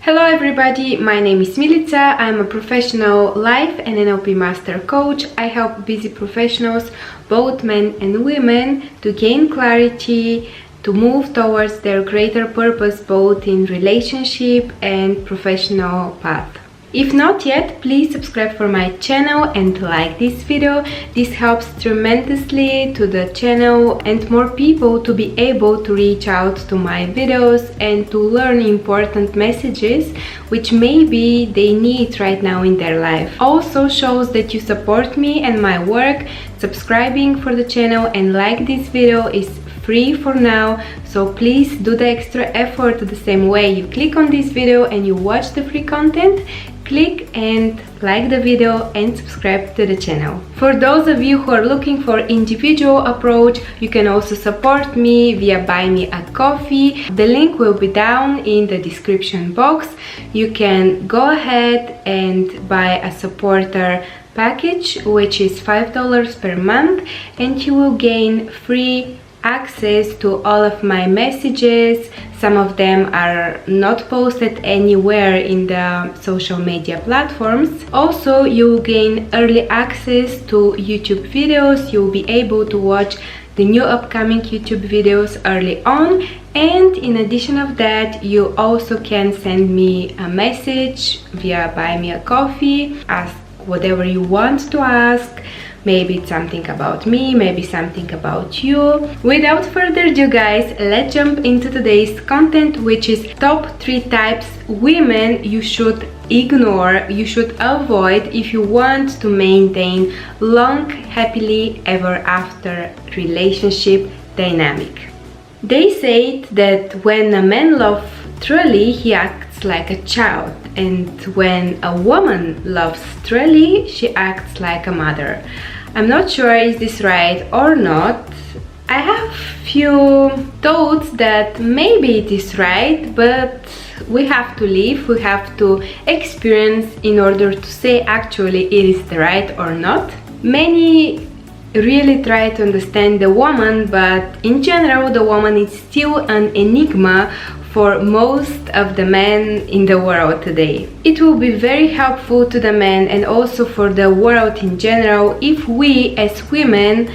Hello everybody, my name is Militsa. I'm a professional life and NLP master coach. I help busy professionals, both men and women, to gain clarity, to move towards their greater purpose both in relationship and professional path. If not yet, please subscribe for my channel and like this video. This helps tremendously to the channel and more people to be able to reach out to my videos and to learn important messages which maybe they need right now in their life. Also shows that you support me and my work. Subscribing for the channel and like this video is free for now, so please do the extra effort the same way you click on this video and you watch the free content. Click and like the video and subscribe to the channel. For those of you who are looking for individual approach, you can also support me via buy me a coffee. The link will be down in the description box. You can go ahead and buy a supporter package, which is $5 per month, and you will gain free access to all of my messages. Some of them are not posted anywhere in the social media platforms. Also, you will gain early access to YouTube videos. You'll be able to watch the new upcoming YouTube videos early on, and in addition of that, you also can send me a message via buy me a coffee. Ask whatever you want to ask. Maybe it's something about me, maybe something about you. Without further ado guys, let's jump into today's content, which is top 3 types women you should ignore, you should avoid if you want to maintain long, happily ever after relationship dynamic. They say that when a man loves truly, he acts like a child, and when a woman loves truly, she acts like a mother. I'm not sure is this right or not. I have few thoughts that maybe it is right, but we have to live, we have to experience in order to say actually it is the right or not. Many really try to understand the woman, but in general the woman is still an enigma for most of the men in the world today. It will be very helpful to the men and also for the world in general if we as women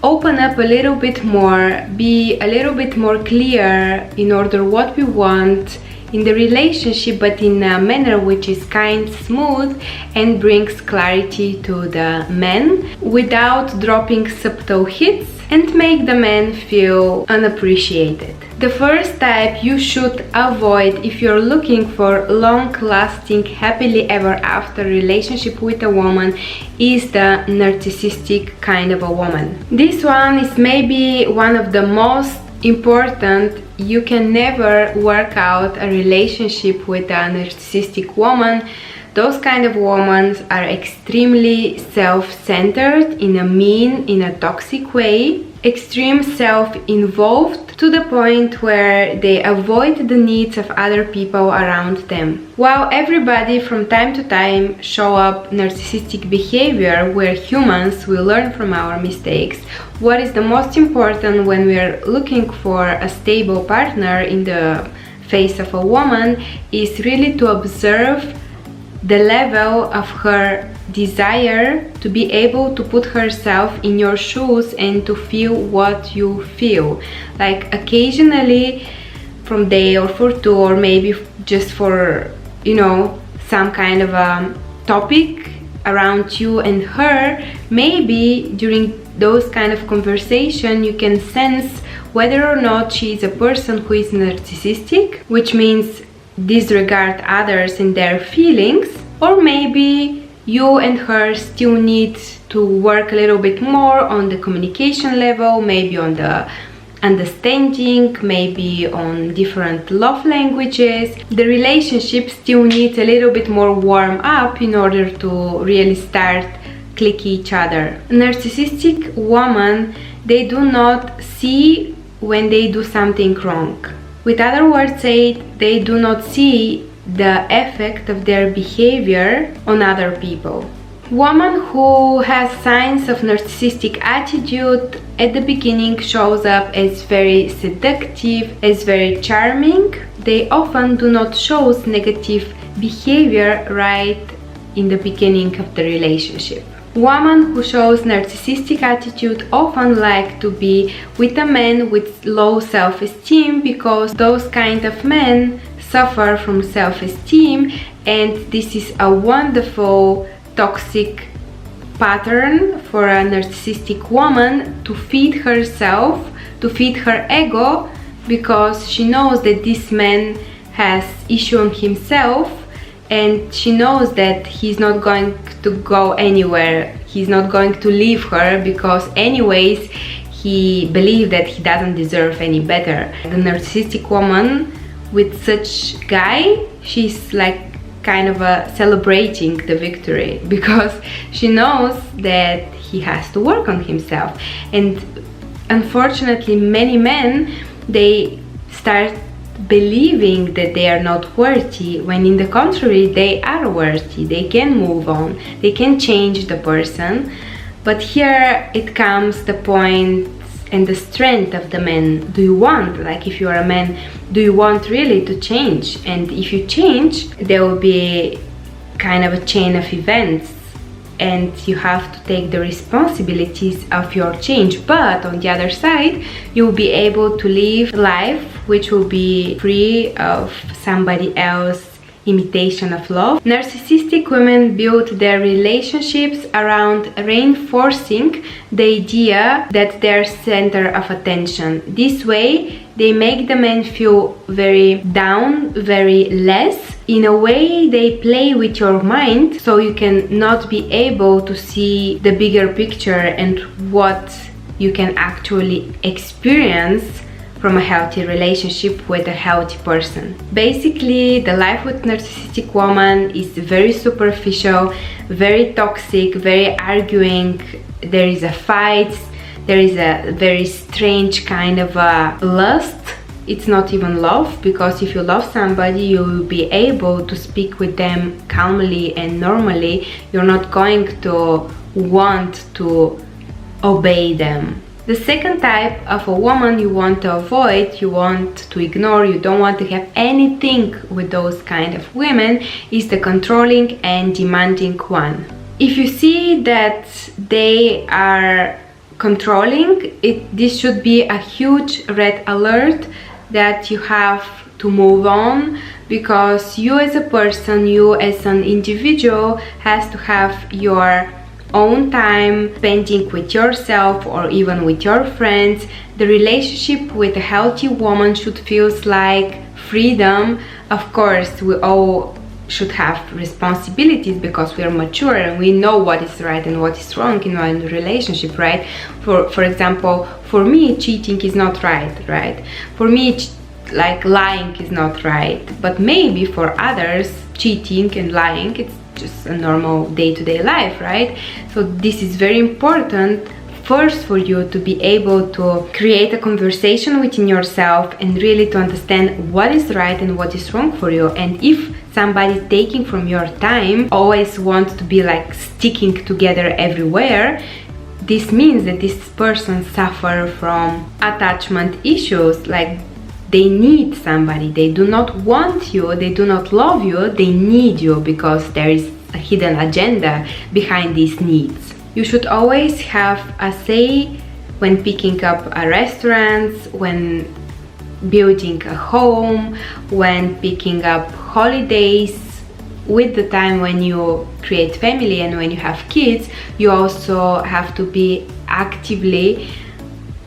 open up a little bit more, be a little bit more clear in order what we want in the relationship, but in a manner which is kind, smooth, and brings clarity to the men without dropping subtle hits and make the men feel unappreciated. The first type you should avoid if you're looking for long-lasting, happily ever after relationship with a woman is the narcissistic kind of a woman. This one is maybe one of the most important. You can never work out a relationship with a narcissistic woman. Those kind of women are extremely self-centered, in a mean, in a toxic way, extreme self-involved to the point where they avoid the needs of other people around them. While everybody from time to time show up narcissistic behavior, we're humans, we learn from our mistakes. What is the most important when we're looking for a stable partner in the face of a woman is really to observe the level of her desire to be able to put herself in your shoes and to feel what you feel. Like occasionally from day or for two, or maybe just for, you know, some kind of a topic around you and her, maybe during those kind of conversation you can sense whether or not she is a person who is narcissistic, which means disregard others and their feelings, or maybe you and her still need to work a little bit more on the communication level, maybe on the understanding, maybe on different love languages. The relationship still needs a little bit more warm up in order to really start click each other. Narcissistic women, they do not see when they do something wrong. With other words said, they do not see the effect of their behavior on other people. Woman who has signs of narcissistic attitude at the beginning shows up as very seductive, as very charming. they often do not show negative behavior right in the beginning of the relationship. Women who shows narcissistic attitude often like to be with a man with low self-esteem, because those kind of men suffer from self-esteem, and this is a wonderful toxic pattern for a narcissistic woman to feed herself, to feed her ego, because she knows that this man has issue on himself, and she knows that he's not going to go anywhere, he's not going to leave her, because anyways he believes that he doesn't deserve any better. The narcissistic woman with such guy, she's like kind of celebrating the victory, because she knows that he has to work on himself. And unfortunately many men, they start believing that they are not worthy, when in the contrary they are worthy, they can move on, they can change the person. But here it comes the point and the strength of the man. Do you want, like if you are a man, do you want really to change? And if you change, there will be kind of a chain of events, and you have to take the responsibilities of your change. But on the other side, you will be able to live life which will be free of somebody else's imitation of love. Narcissistic women build their relationships around reinforcing the idea that they're center of attention. This way, they make the men feel very down, very less. In a way, they play with your mind, so you can not be able to see the bigger picture and what you can actually experience from a healthy relationship with a healthy person. Basically, the life with narcissistic woman is very superficial, very toxic, very arguing. There is a fight, there is a very strange kind of lust. It's not even love, because if you love somebody, you will be able to speak with them calmly and normally. You're not going to want to obey them. The second type of a woman you want to avoid, you want to ignore, you don't want to have anything with those kind of women, is the controlling and demanding one. If you see that they are controlling, this should be a huge red alert that you have to move on, because you as a person, you as an individual has to have your own time spending with yourself or even with your friends. The relationship with a healthy woman should feel like freedom. Of course, we all should have responsibilities because we are mature and we know what is right and what is wrong in a relationship, right? For example, for me, cheating is not right? For me, like lying is not right, but maybe for others, cheating and lying, it's just a normal day-to-day life, right? So this is very important first for you to be able to create a conversation within yourself and really to understand what is right and what is wrong for you. And if somebody taking from your time always wants to be like sticking together everywhere, this means that this person suffer from attachment issues, like they need somebody, they do not want you, they do not love you, they need you because there is a hidden agenda behind these needs. You should always have a say when picking up a restaurant, when building a home, when picking up holidays. With the time when you create family and when you have kids, you also have to be actively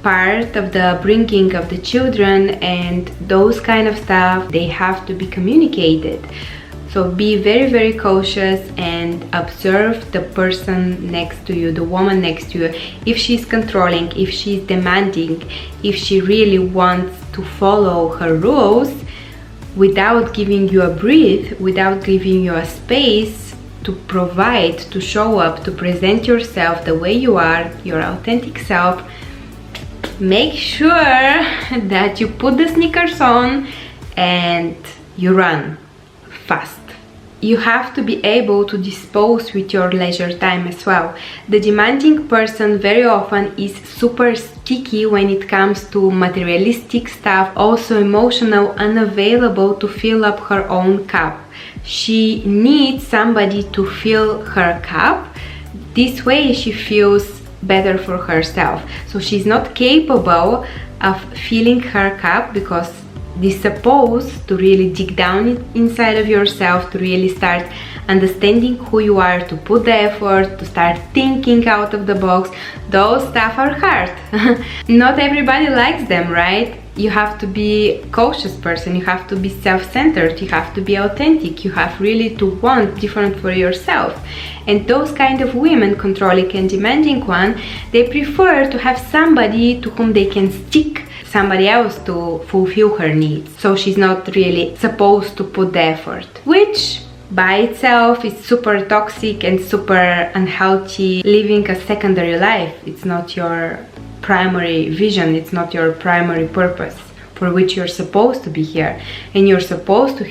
part of the bringing of the children, and those kind of stuff, they have to be communicated. So be very, very cautious and observe the person next to you, the woman next to you. If she's controlling, if she's demanding, if she really wants to follow her rules without giving you a breath, without giving you a space to provide, to show up, to present yourself the way you are, your authentic self, make sure that you put the sneakers on and you run fast. you have to be able to dispose with your leisure time as well. The demanding person very often is super sticky when it comes to materialistic stuff, also emotional, unavailable to fill up her own cup. She needs somebody to fill her cup. This way she feels better for herself. So she's not capable of filling her cup because this is supposed to really dig down inside of yourself, to really start understanding who you are, to put the effort, to start thinking out of the box. Those stuff are hard. Not everybody likes them, right? You have to be a cautious person, you have to be self-centered, you have to be authentic, you have really to want different for yourself. And those kind of women, controlling and demanding one, they prefer to have somebody to whom they can stick, somebody else to fulfill her needs. So she's not really supposed to put the effort, which by itself is super toxic and super unhealthy, living a secondary life. It's not your primary vision, it's not your primary purpose for which you're supposed to be here. And you're supposed to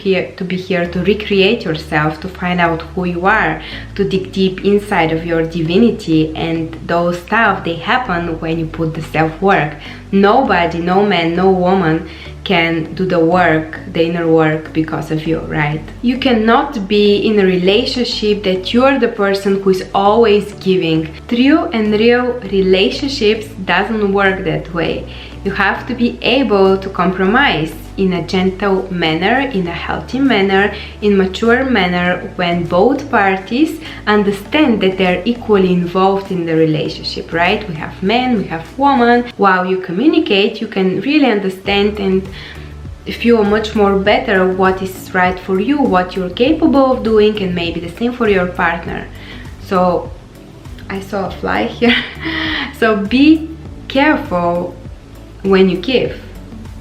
be here to recreate yourself, to find out who you are, to dig deep inside of your divinity. And those stuff, they happen when you put the self-work. Nobody, no man, no woman can do the work, the inner work, because of you, right? You cannot be in a relationship that you're the person who is always giving. True and real relationships doesn't work that way. You have to be able to compromise in a gentle manner, in a healthy manner, in mature manner, when both parties understand that they're equally involved in the relationship, right? We have men, we have women. While you communicate, you can really understand and feel much more better what is right for you, what you're capable of doing, and maybe the same for your partner. So I saw a fly here. So be careful when you give.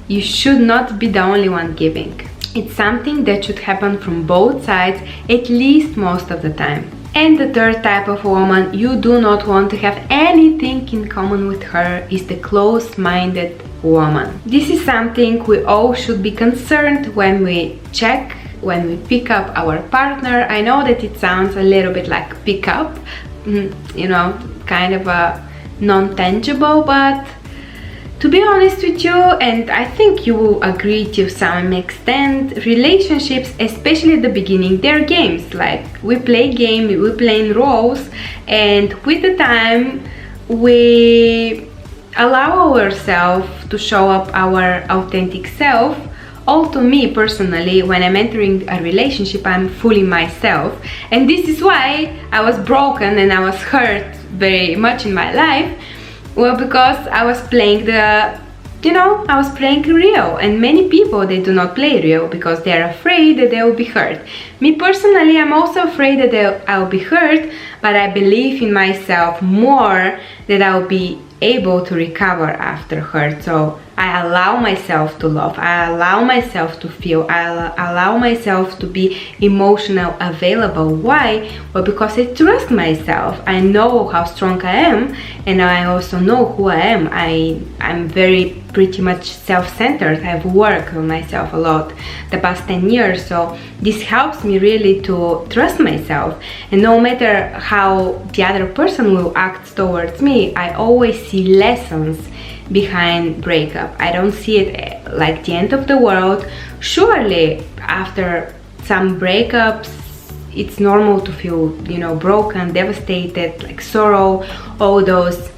You should not be the only one giving. It's something that should happen from both sides, at least most of the time. And the third type of woman you do not want to have anything in common with her is the close-minded woman. This is something we all should be concerned when we check, when we pick up our partner. I know that it sounds a little bit like pick up, you know, kind of a non-tangible, but to be honest with you, and I think you will agree to some extent, relationships, especially at the beginning, they're games. Like we play game, we play in roles, and with the time we allow ourselves to show up our authentic self. Also me personally, when I'm entering a relationship, I'm fully myself, and this is why I was broken and I was hurt very much in my life. Well, because I was playing I was playing real, and many people, they do not play real because they're afraid that they will be hurt. Me personally, I'm also afraid that I'll be hurt, but I believe in myself more that I'll be able to recover after hurt. So I allow myself to love, I allow myself to feel, I allow myself to be emotional available. Why? Well, because I trust myself. I know how strong I am, and I also know who I am. I'm very pretty much self-centered. I've worked on myself a lot the past 10 years, so this helps me really to trust myself. And no matter how the other person will act towards me, I always see lessons behind breakup. I don't see it like the end of the world. Surely after some breakups, it's normal to feel, broken, devastated, like sorrow, all those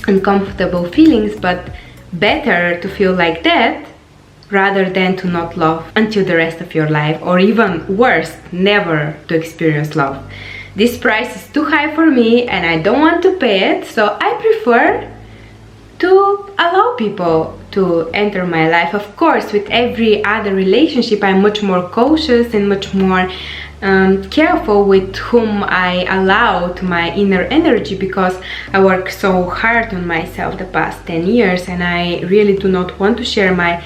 uncomfortable feelings, but better to feel like that rather than to not love until the rest of your life, or even worse, never to experience love. This price is too high for me and I don't want to pay it, so I prefer to allow people to enter my life. Of course, with every other relationship, I'm much more cautious and much more careful with whom I allow to my inner energy, because I work so hard on myself the past 10 years and I really do not want to share my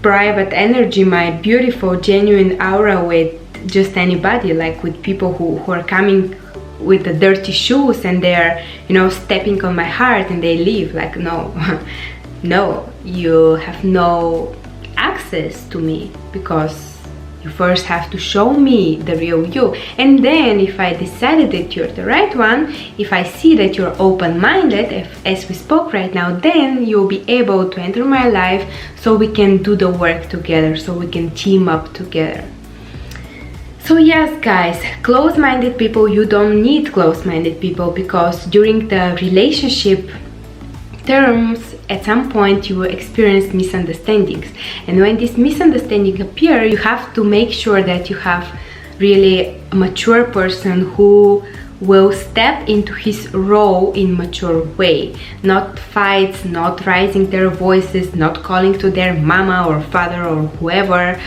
private energy, my beautiful, genuine aura with just anybody, like with people who are coming with the dirty shoes and they're stepping on my heart and they leave. Like, no. No, you have no access to me, because You first have to show me the real you, and then if I decided that you're the right one, if I see that you're open-minded, as we spoke right now, then you'll be able to enter my life so we can do the work together, so we can team up together. So yes, guys, close-minded people, you don't need close-minded people, because during the relationship terms, at some point you will experience misunderstandings, and when these misunderstandings appear, you have to make sure that you have really a mature person who will step into his role in mature way, not fights, not raising their voices, not calling to their mama or father or whoever.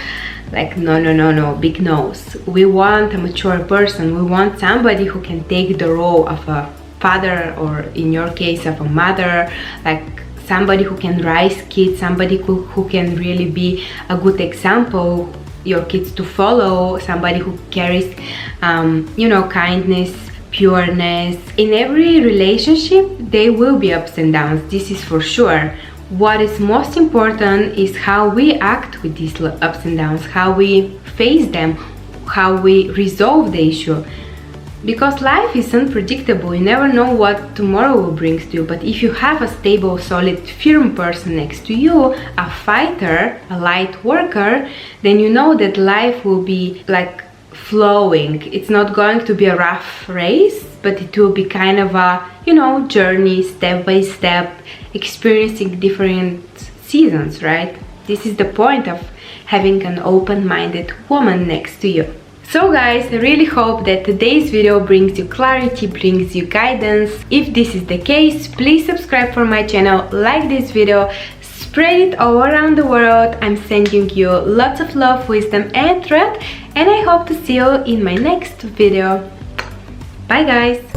Like, no, big no's. We want a mature person. We want somebody who can take the role of a father, or in your case of a mother, like somebody who can raise kids, somebody who can really be a good example your kids to follow, somebody who carries kindness, pureness. In every relationship there will be ups and downs, this is for sure. What is most important is how we act with these ups and downs, how we face them, how we resolve the issue. Because life is unpredictable, you never know what tomorrow will bring to you. But if you have a stable, solid, firm person next to you, a fighter, a light worker, then you know that life will be like flowing. It's not going to be a rough race, but it will be kind of a, journey, step by step, experiencing different seasons, right? This is the point of having an open-minded woman next to you. So guys, I really hope that today's video brings you clarity, brings you guidance. If this is the case, please subscribe for my channel, like this video, spread it all around the world. I'm sending you lots of love, wisdom and truth, and I hope to see you in my next video. Bye guys!